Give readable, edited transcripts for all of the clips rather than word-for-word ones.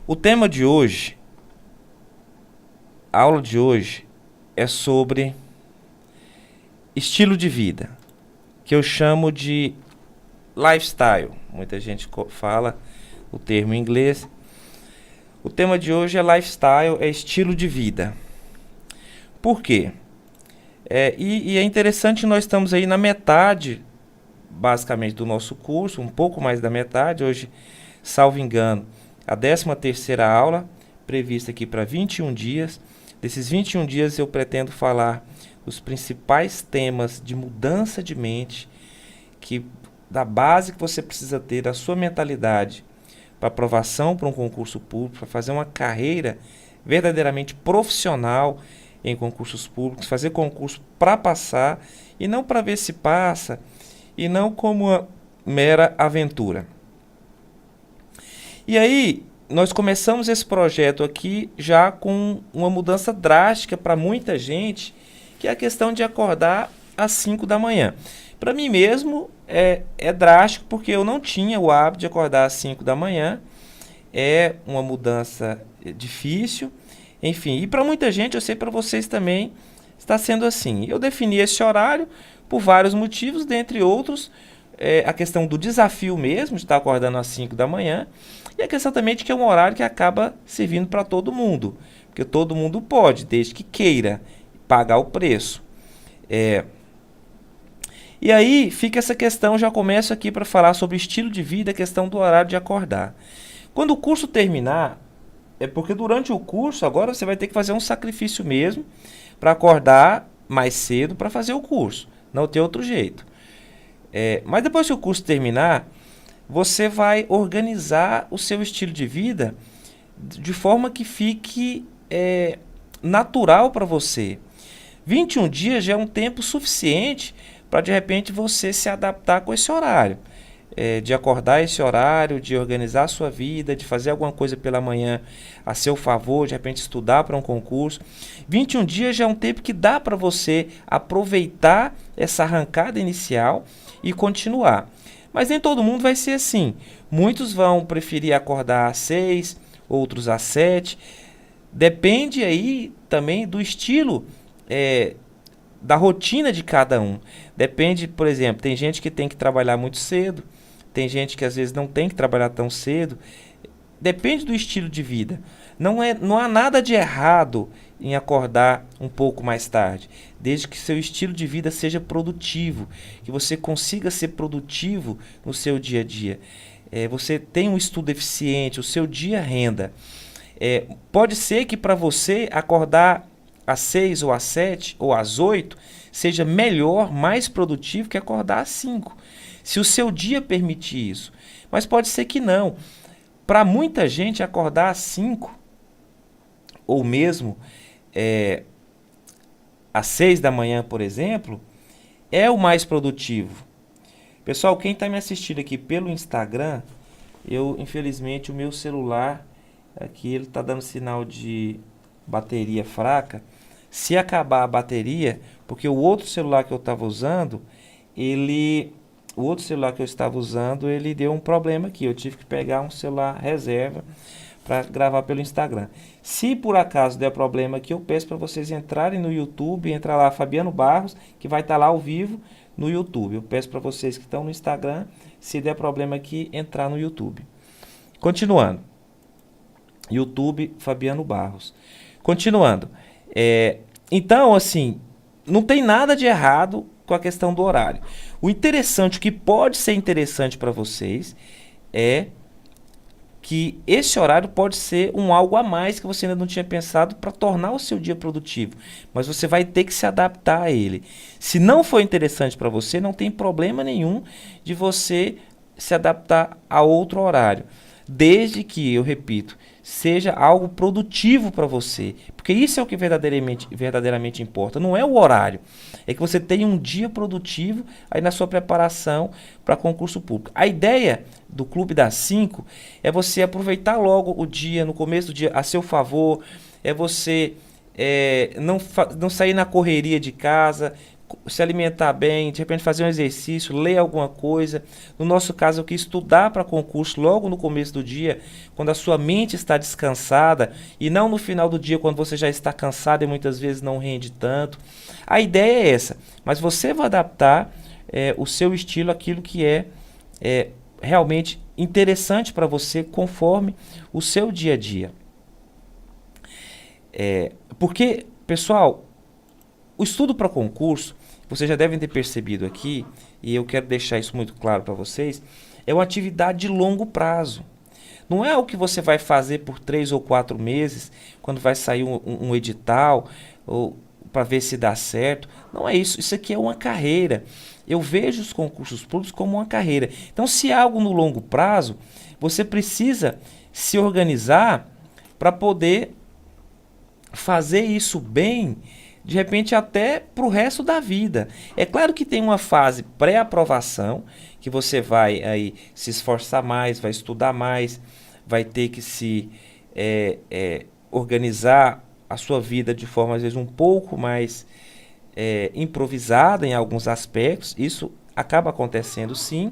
O tema de hoje, a aula de hoje, é sobre estilo de vida, que eu chamo de lifestyle. Muita gente fala o termo em inglês. O tema de hoje é lifestyle, é estilo de vida. Por quê? E é interessante, nós estamos aí na metade, basicamente, do nosso curso, um pouco mais da metade. Hoje, salvo engano, a 13ª aula, prevista aqui para 21 dias. Desses 21 dias eu pretendo falar os principais temas de mudança de mente, da base que você precisa ter, da sua mentalidade, para aprovação para um concurso público, para fazer uma carreira verdadeiramente profissional em concursos públicos, fazer concurso para passar e não para ver se passa, e não como uma mera aventura. E aí, nós começamos esse projeto aqui já com uma mudança drástica para muita gente, que é a questão de acordar às 5 da manhã. Para mim mesmo é drástico, porque eu não tinha o hábito de acordar às 5 da manhã. É uma mudança difícil, enfim. E para muita gente, eu sei para vocês também, está sendo assim. Eu defini esse horário por vários motivos, dentre outros, a questão do desafio mesmo, de estar acordando às 5 da manhã, e a questão também de que é um horário que acaba servindo para todo mundo, porque todo mundo pode, desde que queira pagar o preço. E aí fica essa questão, já começo aqui para falar sobre o estilo de vida, a questão do horário de acordar. Quando o curso terminar, é porque durante o curso agora você vai ter que fazer um sacrifício mesmo para acordar mais cedo para fazer o curso, não tem outro jeito. Mas depois que o curso terminar, você vai organizar o seu estilo de vida de forma que fique natural para você. 21 dias já é um tempo suficiente para de repente você se adaptar com esse horário. De acordar esse horário, de organizar a sua vida, de fazer alguma coisa pela manhã a seu favor, de repente estudar para um concurso. 21 dias já é um tempo que dá para você aproveitar essa arrancada inicial e continuar. Mas nem todo mundo vai ser assim. Muitos vão preferir acordar às 6, outros às 7. Depende aí também do estilo, da rotina de cada um. Depende, por exemplo, tem gente que tem que trabalhar muito cedo, tem gente que às vezes não tem que trabalhar tão cedo. Depende do estilo de vida. Não há nada de errado em acordar um pouco mais tarde, desde que seu estilo de vida seja produtivo, que você consiga ser produtivo no seu dia a dia. Você tem um estudo eficiente, o seu dia renda. Pode ser que para você acordar às 6 ou às 7 ou às 8 seja melhor, mais produtivo que acordar às 5, se o seu dia permitir isso. Mas pode ser que não. Para muita gente, acordar às 5 ou mesmo às 6 da manhã, por exemplo, é o mais produtivo. Pessoal, quem está me assistindo aqui pelo Instagram, infelizmente o meu celular aqui ele está dando sinal de bateria fraca. Se acabar a bateria, porque o outro celular que eu estava usando, ele deu um problema aqui. Eu tive que pegar um celular reserva para gravar pelo Instagram. Se por acaso der problema aqui, eu peço para vocês entrarem no YouTube, entrar lá Fabiano Barros, que vai estar lá ao vivo no YouTube. Eu peço para vocês que estão no Instagram, se der problema aqui, entrar no YouTube. Continuando. YouTube Fabiano Barros. Continuando. Então, assim, não tem nada de errado com a questão do horário. O interessante, o que pode ser interessante para vocês é que esse horário pode ser algo a mais que você ainda não tinha pensado para tornar o seu dia produtivo. Mas você vai ter que se adaptar a ele. Se não for interessante para você, não tem problema nenhum de você se adaptar a outro horário. Desde que, eu repito, seja algo produtivo para você. Porque isso é o que verdadeiramente importa. Não é o horário. É que você tenha um dia produtivo aí na sua preparação para concurso público. A ideia do Clube das 5 é você aproveitar logo o dia, no começo do dia, a seu favor. É você não sair na correria de casa, se alimentar bem, de repente fazer um exercício, ler alguma coisa. No nosso caso aqui, estudar para concurso logo no começo do dia, quando a sua mente está descansada, e não no final do dia, quando você já está cansado e muitas vezes não rende tanto. A ideia é essa, mas você vai adaptar o seu estilo àquilo que é realmente interessante para você, conforme o seu dia a dia. Porque, pessoal, o estudo para concurso, vocês já devem ter percebido aqui, e eu quero deixar isso muito claro para vocês, é uma atividade de longo prazo. Não é o que você vai fazer por 3 ou 4 meses, quando vai sair um edital, ou para ver se dá certo. Não é isso. Isso aqui é uma carreira. Eu vejo os concursos públicos como uma carreira. Então, se é algo no longo prazo, você precisa se organizar para poder fazer isso bem, de repente até para o resto da vida. É claro que tem uma fase pré-aprovação, que você vai aí se esforçar mais, vai estudar mais, vai ter que se organizar a sua vida de forma às vezes um pouco mais improvisada em alguns aspectos. Isso acaba acontecendo sim.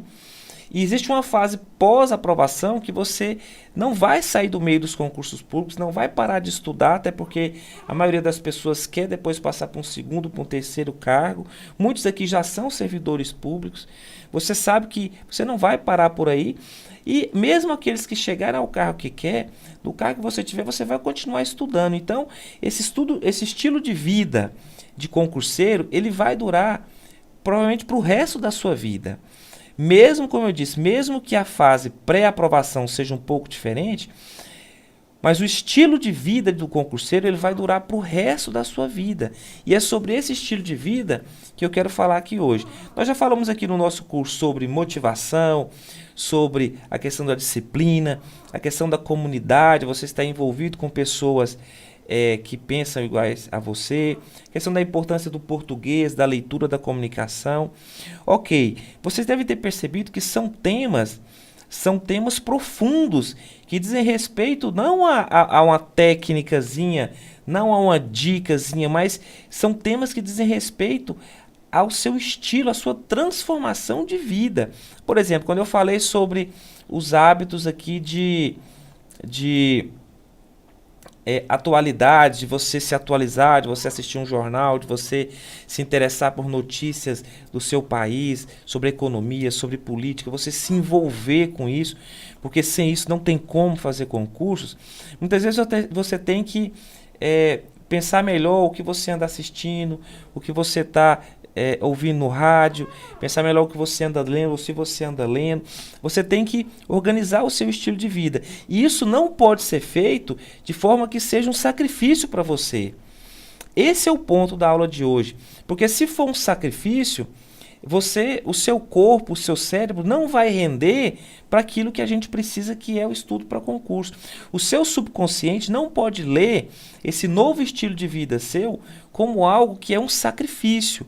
E existe uma fase pós-aprovação que você não vai sair do meio dos concursos públicos, não vai parar de estudar, até porque a maioria das pessoas quer depois passar para um segundo, para um terceiro cargo. Muitos aqui já são servidores públicos. Você sabe que você não vai parar por aí. E mesmo aqueles que chegarem ao cargo que quer, no cargo que você tiver, você vai continuar estudando. Então, esse estilo de vida de concurseiro, ele vai durar provavelmente para o resto da sua vida. Mesmo, como eu disse, mesmo que a fase pré-aprovação seja um pouco diferente, mas o estilo de vida do concurseiro ele vai durar para o resto da sua vida. E é sobre esse estilo de vida que eu quero falar aqui hoje. Nós já falamos aqui no nosso curso sobre motivação, sobre a questão da disciplina, a questão da comunidade, você está envolvido com pessoas que pensam iguais a você, questão da importância do português, da leitura, da comunicação. Ok, vocês devem ter percebido que são temas profundos, que dizem respeito não a uma técnicazinha, não a uma dicasinha, mas são temas que dizem respeito ao seu estilo, à sua transformação de vida. Por exemplo, quando eu falei sobre os hábitos aqui de atualidade, de você se atualizar, de você assistir um jornal, de você se interessar por notícias do seu país, sobre economia, sobre política, você se envolver com isso, porque sem isso não tem como fazer concursos. Muitas vezes você tem que pensar melhor o que você anda assistindo, o que você está ouvindo no rádio, pensar melhor o que você anda lendo, ou se você anda lendo. Você tem que organizar o seu estilo de vida. E isso não pode ser feito de forma que seja um sacrifício para você. Esse é o ponto da aula de hoje. Porque se for um sacrifício, o seu corpo, o seu cérebro não vai render para aquilo que a gente precisa, que é o estudo para concurso. O seu subconsciente não pode ler esse novo estilo de vida seu como algo que é um sacrifício.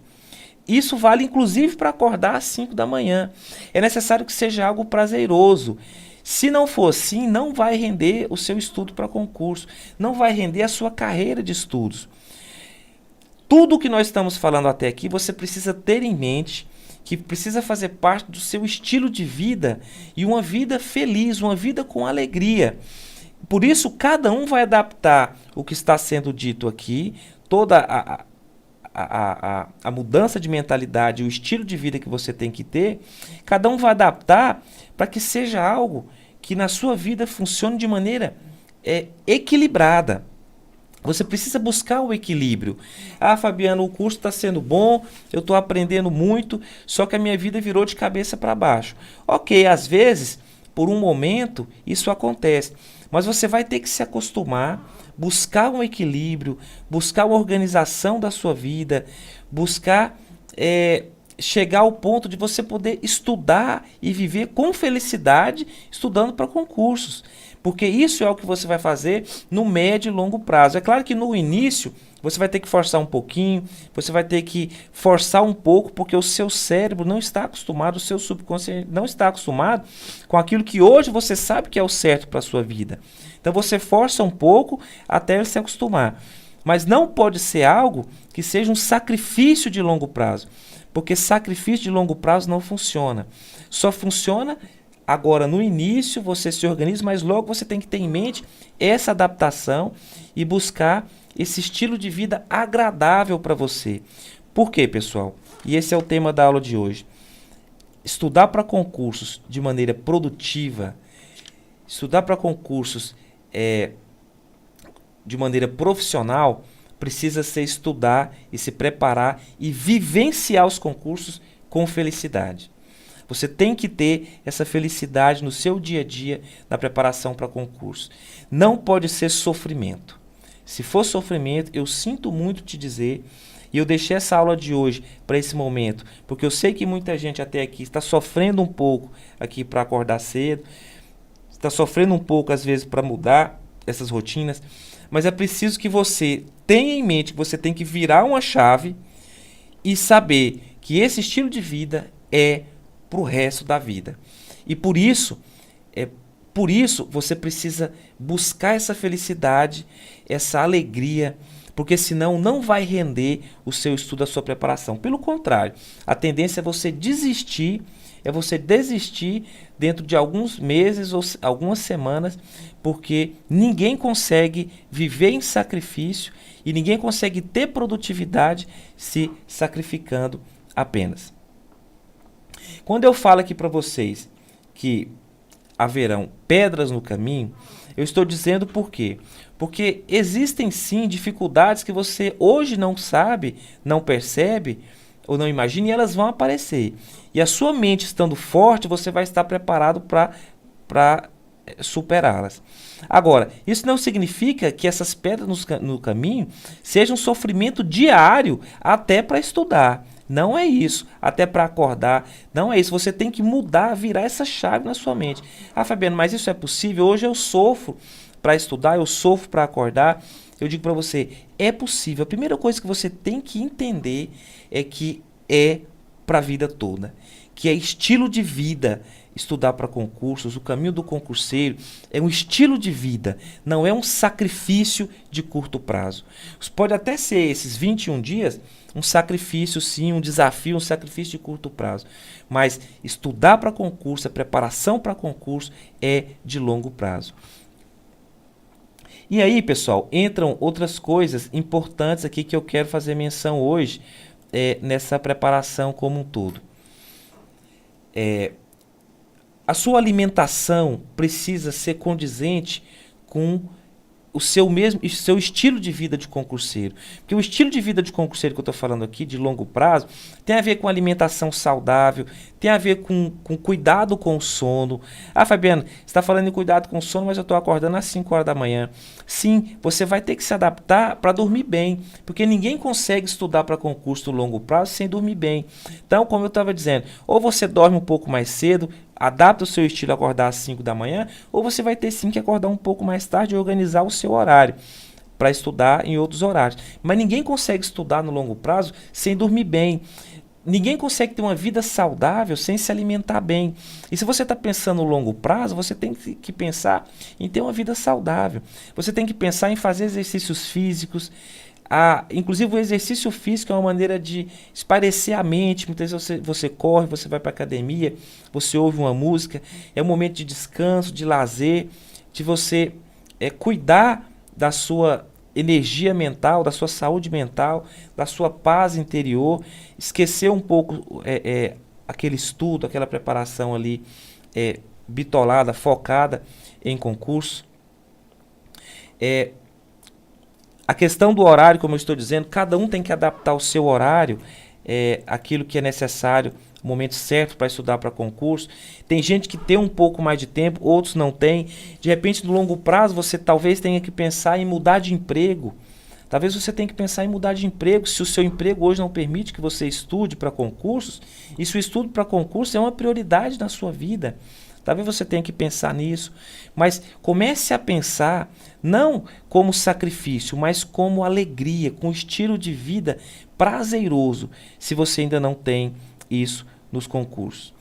Isso vale inclusive para acordar às 5 da manhã. É necessário que seja algo prazeroso. Se não for assim, não vai render o seu estudo para concurso, não vai render a sua carreira de estudos. Tudo o que nós estamos falando até aqui, você precisa ter em mente que precisa fazer parte do seu estilo de vida e uma vida feliz, uma vida com alegria. Por isso, cada um vai adaptar o que está sendo dito aqui, toda a mudança de mentalidade, o estilo de vida que você tem que ter, cada um vai adaptar para que seja algo que na sua vida funcione de maneira equilibrada. Você precisa buscar o equilíbrio. Ah, Fabiano, o curso está sendo bom, eu estou aprendendo muito, só que a minha vida virou de cabeça para baixo. Ok, às vezes, por um momento, isso acontece. Mas você vai ter que se acostumar, buscar um equilíbrio, buscar uma organização da sua vida, buscar chegar ao ponto de você poder estudar e viver com felicidade estudando para concursos. Porque isso é o que você vai fazer no médio e longo prazo. É claro que no início você vai ter que forçar um pouquinho, você vai ter que forçar um pouco, porque o seu cérebro não está acostumado, o seu subconsciente não está acostumado com aquilo que hoje você sabe que é o certo para a sua vida. Então você força um pouco até ele se acostumar. Mas não pode ser algo que seja um sacrifício de longo prazo, porque sacrifício de longo prazo não funciona. Só funciona agora no início, você se organiza, mas logo você tem que ter em mente essa adaptação e buscar esse estilo de vida agradável para você. Por quê, pessoal? E esse é o tema da aula de hoje. Estudar para concursos de maneira produtiva, estudar para concursos de maneira profissional, precisa ser estudar e se preparar e vivenciar os concursos com felicidade. Você tem que ter essa felicidade no seu dia a dia na preparação para concurso. Não pode ser sofrimento. Se for sofrimento, eu sinto muito te dizer, e eu deixei essa aula de hoje para esse momento, porque eu sei que muita gente até aqui está sofrendo um pouco aqui para acordar cedo, está sofrendo um pouco às vezes para mudar essas rotinas, mas é preciso que você tenha em mente que você tem que virar uma chave e saber que esse estilo de vida é para o resto da vida. E por isso você precisa buscar essa felicidade, essa alegria, porque senão não vai render o seu estudo, a sua preparação. Pelo contrário, a tendência é você desistir, dentro de alguns meses ou algumas semanas, porque ninguém consegue viver em sacrifício e ninguém consegue ter produtividade se sacrificando apenas. Quando eu falo aqui para vocês que haverão pedras no caminho, eu estou dizendo por quê? Porque existem sim dificuldades que você hoje não sabe, não percebe ou não imagina, e elas vão aparecer. E a sua mente estando forte, você vai estar preparado para superá-las. Agora, isso não significa que essas pedras no caminho sejam um sofrimento diário até para estudar. Não é isso, até para acordar, não é isso. Você tem que mudar, virar essa chave na sua mente. Ah, Fabiano, mas isso é possível? Hoje eu sofro para estudar, eu sofro para acordar. Eu digo para você, é possível. A primeira coisa que você tem que entender é que é para a vida toda, que é estilo de vida. Estudar para concursos, o caminho do concurseiro é um estilo de vida, não é um sacrifício de curto prazo. Pode até ser esses 21 dias um sacrifício, sim, um desafio, um sacrifício de curto prazo. Mas estudar para concurso, a preparação para concurso é de longo prazo. E aí, pessoal, entram outras coisas importantes aqui que eu quero fazer menção hoje nessa preparação como um todo. A sua alimentação precisa ser condizente com o seu estilo de vida de concurseiro. Porque o estilo de vida de concurseiro que eu estou falando aqui, de longo prazo, tem a ver com alimentação saudável, tem a ver com cuidado com o sono. Ah, Fabiano, você está falando em cuidado com o sono, mas eu estou acordando às 5 horas da manhã. Sim, você vai ter que se adaptar para dormir bem, porque ninguém consegue estudar para concurso de longo prazo sem dormir bem. Então, como eu estava dizendo, ou você dorme um pouco mais cedo, adapta o seu estilo a acordar às 5 da manhã, ou você vai ter sim que acordar um pouco mais tarde e organizar o seu horário para estudar em outros horários. Mas ninguém consegue estudar no longo prazo sem dormir bem. Ninguém consegue ter uma vida saudável sem se alimentar bem. E se você está pensando no longo prazo, você tem que pensar em ter uma vida saudável. Você tem que pensar em fazer exercícios físicos. Inclusive o exercício físico é uma maneira de espairecer a mente. Muitas vezes você corre, você vai para a academia, você ouve uma música. É um momento de descanso, de lazer, de você cuidar da sua energia mental, da sua saúde mental, da sua paz interior, esquecer um pouco aquele estudo, aquela preparação ali bitolada, focada em concurso. A questão do horário, como eu estou dizendo, cada um tem que adaptar o seu horário, aquilo que é necessário, o momento certo para estudar para concurso. Tem gente que tem um pouco mais de tempo, outros não têm. De repente, no longo prazo, você talvez tenha que pensar em mudar de emprego. Talvez você tenha que pensar em mudar de emprego, se o seu emprego hoje não permite que você estude para concursos, e se o estudo para concurso é uma prioridade na sua vida. Talvez você tenha que pensar nisso, mas comece a pensar não como sacrifício, mas como alegria, com estilo de vida prazeroso, se você ainda não tem isso nos concursos.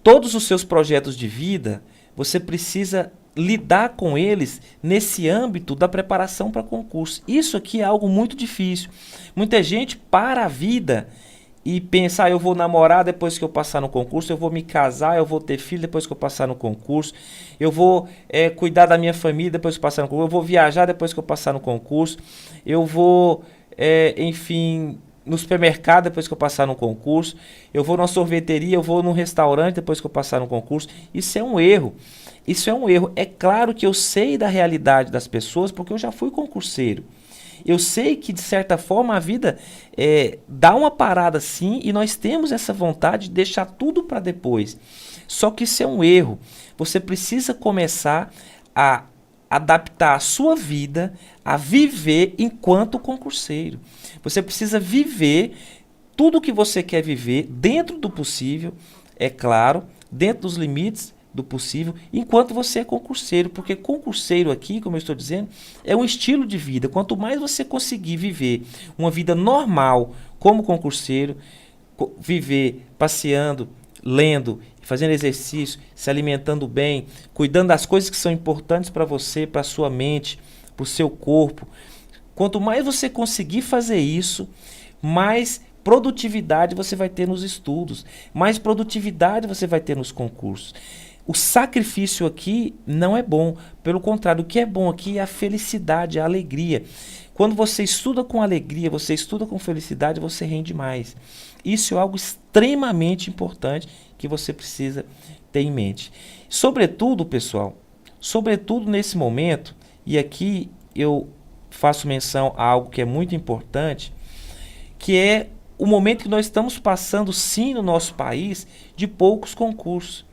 Todos os seus projetos de vida, você precisa lidar com eles nesse âmbito da preparação para concurso. Isso aqui é algo muito difícil. Muita gente para a vida e pensa, eu vou namorar depois que eu passar no concurso, eu vou me casar, eu vou ter filho depois que eu passar no concurso, eu vou cuidar da minha família depois que eu passar no concurso, eu vou viajar depois que eu passar no concurso, eu vou, enfim, no supermercado depois que eu passar no concurso, eu vou numa sorveteria, eu vou num restaurante depois que eu passar no concurso. Isso é um erro. Isso é um erro. É claro que eu sei da realidade das pessoas porque eu já fui concurseiro. Eu sei que, de certa forma, a vida dá uma parada sim e nós temos essa vontade de deixar tudo para depois. Só que isso é um erro. Você precisa começar a adaptar a sua vida a viver enquanto concurseiro. Você precisa viver tudo o que você quer viver dentro do possível, é claro, dentro dos limites do possível, enquanto você é concurseiro, porque concurseiro aqui, como eu estou dizendo, é um estilo de vida. Quanto mais você conseguir viver uma vida normal como concurseiro, viver passeando, lendo, fazendo exercício, se alimentando bem, cuidando das coisas que são importantes para você, para a sua mente, para o seu corpo. Quanto mais você conseguir fazer isso, mais produtividade você vai ter nos estudos, mais produtividade você vai ter nos concursos. O sacrifício aqui não é bom, pelo contrário, o que é bom aqui é a felicidade, a alegria. Quando você estuda com alegria, você estuda com felicidade, você rende mais. Isso é algo extremamente importante que você precisa ter em mente. Sobretudo, pessoal, sobretudo nesse momento, e aqui eu faço menção a algo que é muito importante, que é o momento que nós estamos passando, sim, no nosso país, de poucos concursos.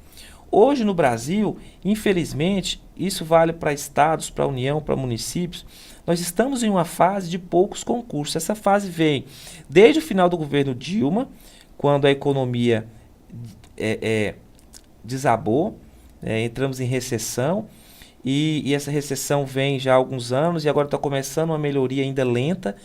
Hoje no Brasil, infelizmente, isso vale para estados, para a União, para municípios, nós estamos em uma fase de poucos concursos. Essa fase vem desde o final do governo Dilma, quando a economia desabou, entramos em recessão, e essa recessão vem já há alguns anos e agora está começando uma melhoria ainda lenta.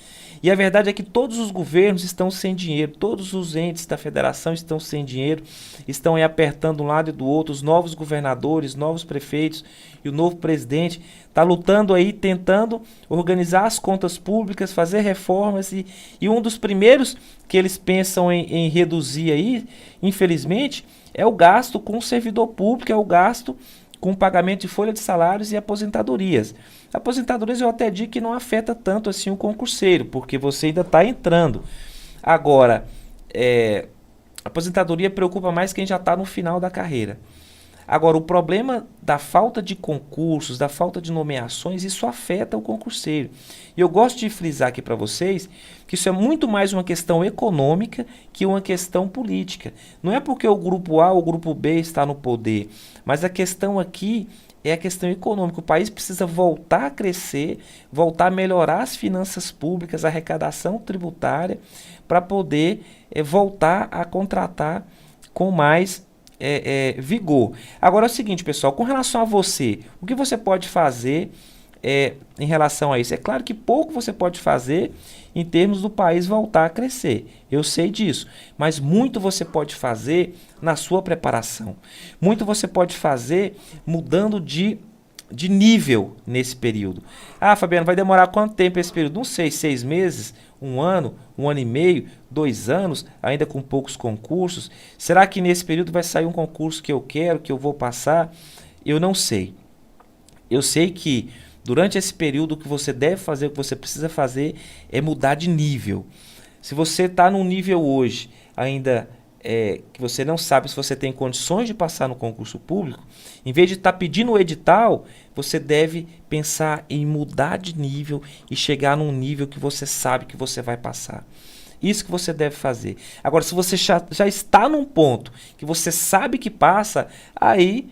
E a verdade é que todos os governos estão sem dinheiro, todos os entes da federação estão sem dinheiro, estão aí apertando um lado e do outro, os novos governadores, novos prefeitos e o novo presidente está lutando aí, tentando organizar as contas públicas, fazer reformas e um dos primeiros que eles pensam em reduzir aí, infelizmente, é o gasto com o servidor público, é o gasto com o pagamento de folha de salários e aposentadorias. Aposentadorias eu até digo que não afeta tanto assim o concurseiro, porque você ainda está entrando. Agora, a aposentadoria preocupa mais quem já está no final da carreira. Agora, o problema da falta de concursos, da falta de nomeações, isso afeta o concurseiro. E eu gosto de frisar aqui para vocês que isso é muito mais uma questão econômica que uma questão política. Não é porque o grupo A ou o grupo B está no poder, mas a questão aqui é a questão econômica. O país precisa voltar a crescer, voltar a melhorar as finanças públicas, a arrecadação tributária, para poder voltar a contratar com mais vigor. Agora é o seguinte, pessoal, com relação a você, o que você pode fazer em relação a isso? É claro que pouco você pode fazer em termos do país voltar a crescer, eu sei disso, mas muito você pode fazer na sua preparação, muito você pode fazer mudando de nível nesse período. Ah, Fabiano, vai demorar quanto tempo esse período? Não sei, 6 meses, 1 ano e meio, 2 anos, ainda com poucos concursos. Será que nesse período vai sair um concurso que eu quero, que eu vou passar? Eu não sei. Eu sei que durante esse período o que você deve fazer, o que você precisa fazer é mudar de nível. Se você está num nível hoje ainda que você não sabe se você tem condições de passar no concurso público, em vez de estar pedindo o edital, você deve pensar em mudar de nível e chegar num nível que você sabe que você vai passar. Isso que você deve fazer. Agora, se você já está num ponto que você sabe que passa, aí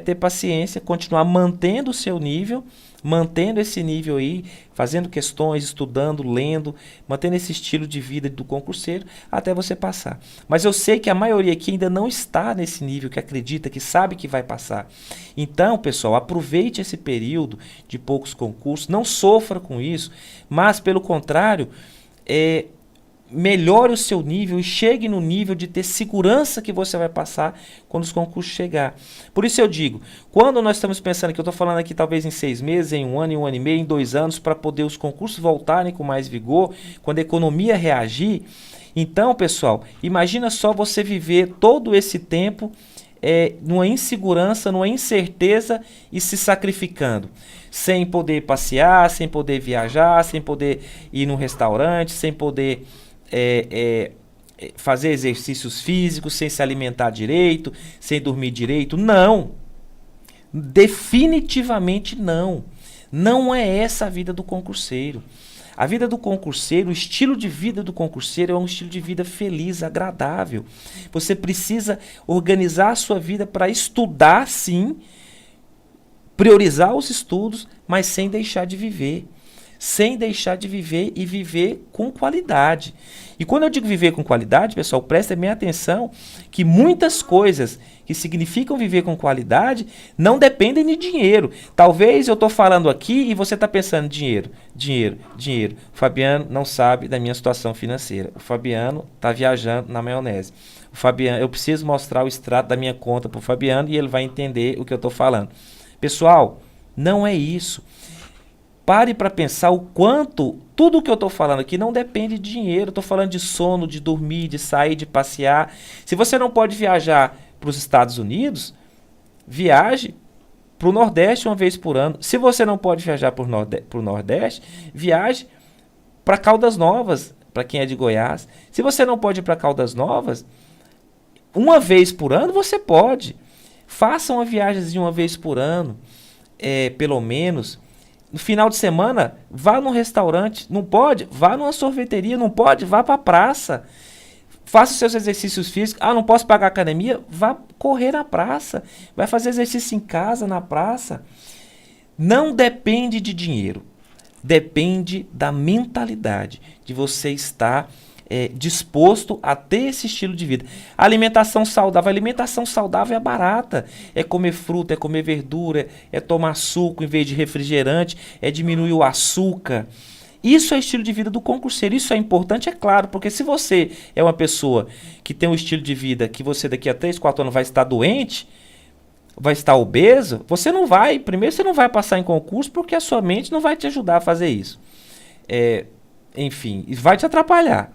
ter paciência, continuar mantendo o seu nível, mantendo esse nível aí, fazendo questões, estudando, lendo, mantendo esse estilo de vida do concurseiro até você passar. Mas eu sei que a maioria aqui ainda não está nesse nível, que acredita, que sabe que vai passar. Então, pessoal, aproveite esse período de poucos concursos, não sofra com isso, mas, pelo contrário, melhore o seu nível e chegue no nível de ter segurança que você vai passar quando os concursos chegar. Por isso eu digo, quando nós estamos pensando que eu estou falando aqui talvez em 6 meses, em 1 ano, em 1 ano e meio, em 2 anos, para poder os concursos voltarem com mais vigor, quando a economia reagir, então, pessoal, imagina só você viver todo esse tempo numa insegurança, numa incerteza e se sacrificando. Sem poder passear, sem poder viajar, sem poder ir num restaurante, sem poder fazer exercícios físicos, sem se alimentar direito, sem dormir direito. Não! Definitivamente não. Não é essa a vida do concurseiro. A vida do concurseiro, o estilo de vida do concurseiro é um estilo de vida feliz, agradável. Você precisa organizar a sua vida para estudar, sim, priorizar os estudos, mas sem deixar de viver. Sem deixar de viver e viver com qualidade. E quando eu digo viver com qualidade, pessoal, prestem bem atenção que muitas coisas que significam viver com qualidade não dependem de dinheiro. Talvez eu estou falando aqui e você está pensando dinheiro, dinheiro, dinheiro. O Fabiano não sabe da minha situação financeira. O Fabiano está viajando na maionese. O Fabiano, eu preciso mostrar o extrato da minha conta para o Fabiano e ele vai entender o que eu estou falando. Pessoal, não é isso. Pare para pensar o quanto tudo o que eu estou falando aqui não depende de dinheiro. Estou falando de sono, de dormir, de sair, de passear. Se você não pode viajar para os Estados Unidos, viaje para o Nordeste uma vez por ano. Se você não pode viajar para o Nordeste, viaje para Caldas Novas, para quem é de Goiás. Se você não pode ir para Caldas Novas, uma vez por ano você pode. Faça uma viagem de uma vez por ano, pelo menos. No final de semana, vá num restaurante. Não pode? Vá numa sorveteria. Não pode? Vá para a praça. Faça os seus exercícios físicos. Ah, não posso pagar academia? Vá correr na praça. Vai fazer exercício em casa, na praça. Não depende de dinheiro. Depende da mentalidade. De você estar disposto a ter esse estilo de vida. Alimentação saudável. A alimentação saudável é barata. É comer fruta, é comer verdura, é tomar suco em vez de refrigerante, é diminuir o açúcar. Isso é estilo de vida do concurseiro. Isso é importante, é claro, porque se você é uma pessoa que tem um estilo de vida que você daqui a 3, 4 anos vai estar doente, vai estar obeso, você não vai passar em concurso porque a sua mente não vai te ajudar a fazer isso. Enfim, vai te atrapalhar.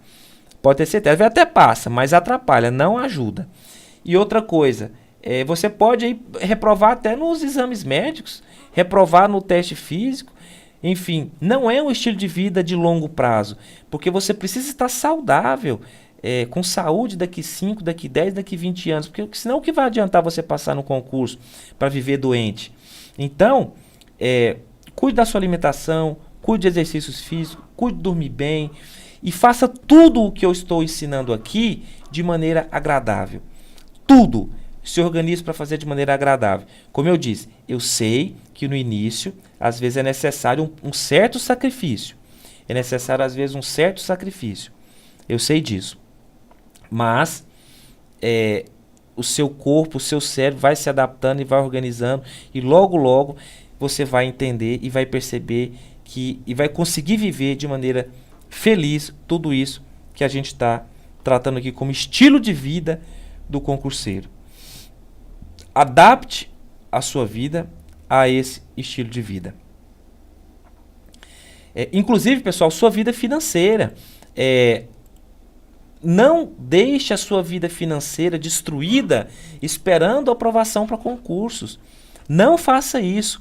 Pode ter certeza, vai até passa, mas atrapalha, não ajuda. E outra coisa, você pode aí reprovar até nos exames médicos, reprovar no teste físico, enfim, não é um estilo de vida de longo prazo, porque você precisa estar saudável, com saúde daqui 5, daqui 10, daqui 20 anos, porque senão o que vai adiantar você passar no concurso para viver doente? Então, cuide da sua alimentação, cuide de exercícios físicos, cuide de dormir bem, e faça tudo o que eu estou ensinando aqui de maneira agradável. Tudo. Se organize para fazer de maneira agradável. Como eu disse, eu sei que no início, às vezes é necessário um certo sacrifício. É necessário, às vezes, um certo sacrifício. Eu sei disso. Mas o seu corpo, o seu cérebro vai se adaptando e vai organizando. E logo, logo, você vai entender e vai perceber e vai conseguir viver de maneira feliz tudo isso que a gente está tratando aqui como estilo de vida do concurseiro. Adapte a sua vida a esse estilo de vida. Inclusive, pessoal, sua vida financeira. Não deixe a sua vida financeira destruída esperando aprovação para concursos. Não faça isso.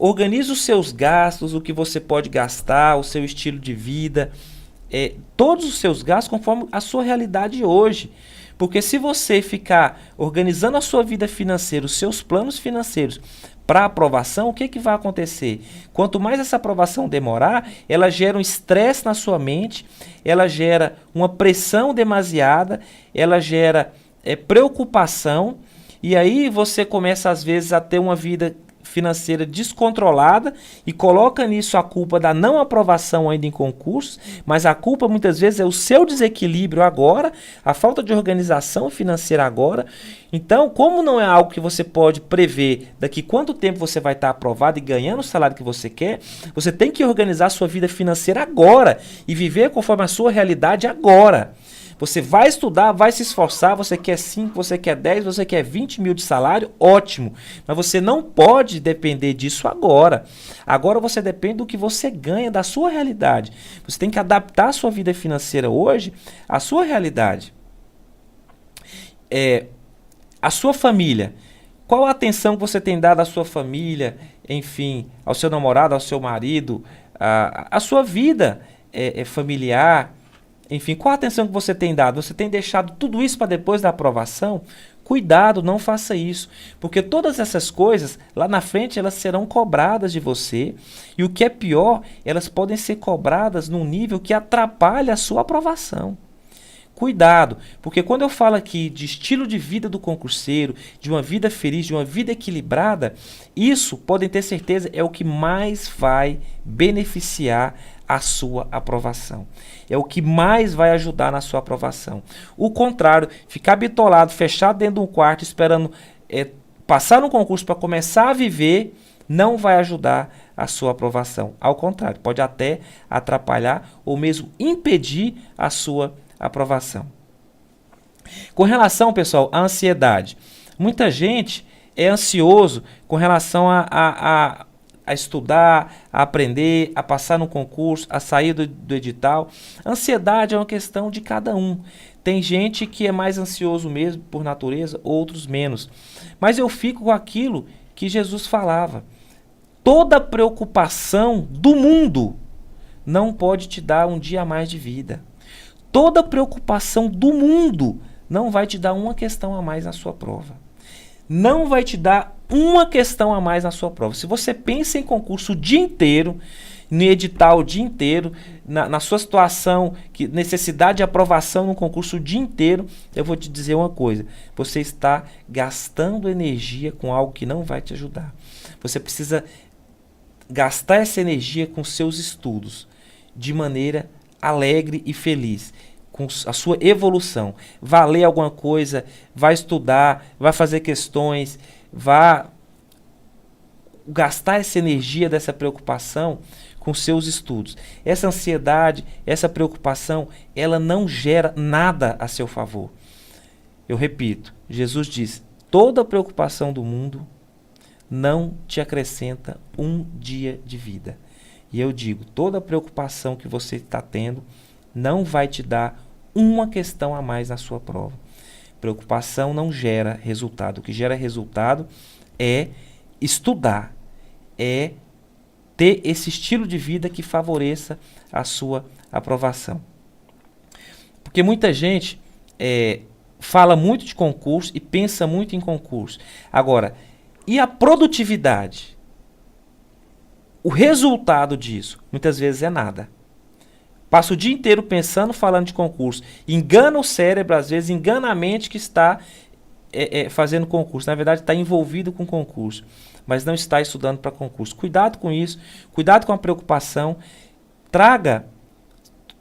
Organize os seus gastos, o que você pode gastar, o seu estilo de vida, todos os seus gastos conforme a sua realidade hoje. Porque se você ficar organizando a sua vida financeira, os seus planos financeiros para aprovação, o que vai acontecer? Quanto mais essa aprovação demorar, ela gera um estresse na sua mente, ela gera uma pressão demasiada, ela gera preocupação, e aí você começa às vezes a ter uma vida financeira descontrolada e coloca nisso a culpa da não aprovação ainda em concursos, mas a culpa muitas vezes é o seu desequilíbrio agora, a falta de organização financeira agora. Então, como não é algo que você pode prever daqui quanto tempo você vai estar aprovado e ganhando o salário que você quer, você tem que organizar a sua vida financeira agora e viver conforme a sua realidade agora. Você vai estudar, vai se esforçar, você quer 5, você quer 10, você quer 20 mil de salário, ótimo. Mas você não pode depender disso agora. Agora você depende do que você ganha, da sua realidade. Você tem que adaptar a sua vida financeira hoje à sua realidade. A sua família. Qual a atenção que você tem dado à sua família, enfim, ao seu namorado, ao seu marido, à sua vida familiar? Enfim, qual a atenção que você tem dado? Você tem deixado tudo isso para depois da aprovação? Cuidado, não faça isso. Porque todas essas coisas, lá na frente, elas serão cobradas de você. E o que é pior, elas podem ser cobradas num nível que atrapalha a sua aprovação. Cuidado, porque quando eu falo aqui de estilo de vida do concurseiro, de uma vida feliz, de uma vida equilibrada, isso, podem ter certeza, é o que mais vai beneficiar a sua aprovação. É o que mais vai ajudar na sua aprovação. O contrário, ficar bitolado, fechado dentro de um quarto, esperando passar no concurso para começar a viver, não vai ajudar a sua aprovação. Ao contrário, pode até atrapalhar ou mesmo impedir a sua aprovação. Com relação, pessoal, à ansiedade. Muita gente é ansioso com relação a estudar, a aprender, a passar no concurso, a sair do edital. Ansiedade é uma questão de cada um. Tem gente que é mais ansioso mesmo por natureza, outros menos. Mas eu fico com aquilo que Jesus falava. Toda preocupação do mundo não pode te dar um dia a mais de vida. Toda preocupação do mundo não vai te dar uma questão a mais na sua prova. Não vai te dar uma questão a mais na sua prova. Se você pensa em concurso o dia inteiro, no edital o dia inteiro, na sua situação, necessidade de aprovação no concurso o dia inteiro, eu vou te dizer uma coisa. Você está gastando energia com algo que não vai te ajudar. Você precisa gastar essa energia com seus estudos, de maneira alegre e feliz, com a sua evolução. Vá ler alguma coisa, vai estudar, vai fazer questões, vá gastar essa energia dessa preocupação com seus estudos. Essa ansiedade, essa preocupação, ela não gera nada a seu favor. Eu repito, Jesus diz, toda preocupação do mundo não te acrescenta um dia de vida. E eu digo, toda preocupação que você está tendo não vai te dar uma questão a mais na sua prova. Preocupação não gera resultado. O que gera resultado é estudar, é ter esse estilo de vida que favoreça a sua aprovação. Porque muita gente fala muito de concurso e pensa muito em concurso. Agora, e a produtividade? O resultado disso, muitas vezes, é nada. Passa o dia inteiro pensando, falando de concurso. Engana o cérebro, às vezes, engana a mente que está fazendo concurso. Na verdade, está envolvido com concurso, mas não está estudando para concurso. Cuidado com isso, cuidado com a preocupação. Traga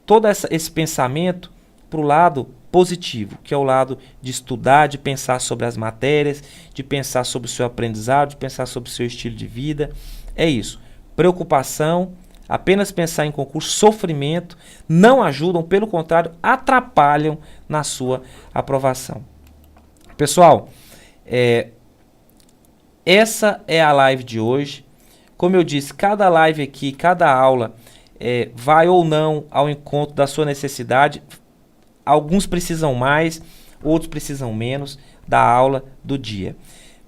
todo esse pensamento para o lado positivo, que é o lado de estudar, de pensar sobre as matérias, de pensar sobre o seu aprendizado, de pensar sobre o seu estilo de vida. É isso. Preocupação, apenas pensar em concurso, sofrimento, não ajudam, pelo contrário, atrapalham na sua aprovação. Pessoal, essa é a live de hoje. Como eu disse, cada live aqui, cada aula vai ou não ao encontro da sua necessidade. Alguns precisam mais, outros precisam menos da aula do dia.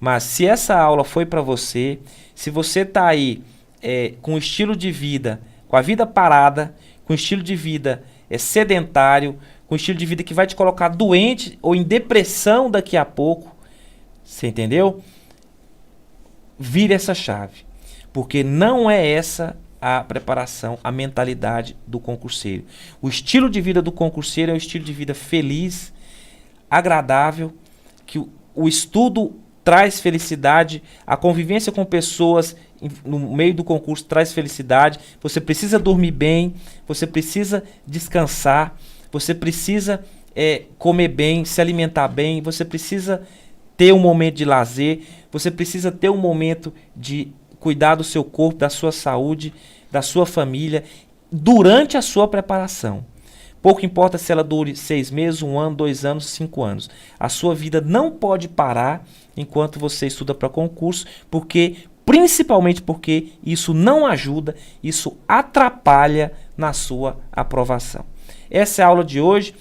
Mas se essa aula foi para você, se você está aí com estilo de vida, com a vida parada, com estilo de vida sedentário, com estilo de vida que vai te colocar doente ou em depressão daqui a pouco, você entendeu? Vire essa chave, porque não é essa a preparação, a mentalidade do concurseiro. O estilo de vida do concurseiro é um estilo de vida feliz, agradável, que o estudo traz felicidade, a convivência com pessoas no meio do concurso traz felicidade, você precisa dormir bem, você precisa descansar, você precisa comer bem, se alimentar bem, você precisa ter um momento de lazer, você precisa ter um momento de cuidar do seu corpo, da sua saúde, da sua família, durante a sua preparação. Pouco importa se ela dure 6 meses, 1 ano, 2 anos, 5 anos. A sua vida não pode parar enquanto você estuda para concurso, principalmente porque isso não ajuda, isso atrapalha na sua aprovação. Essa é a aula de hoje.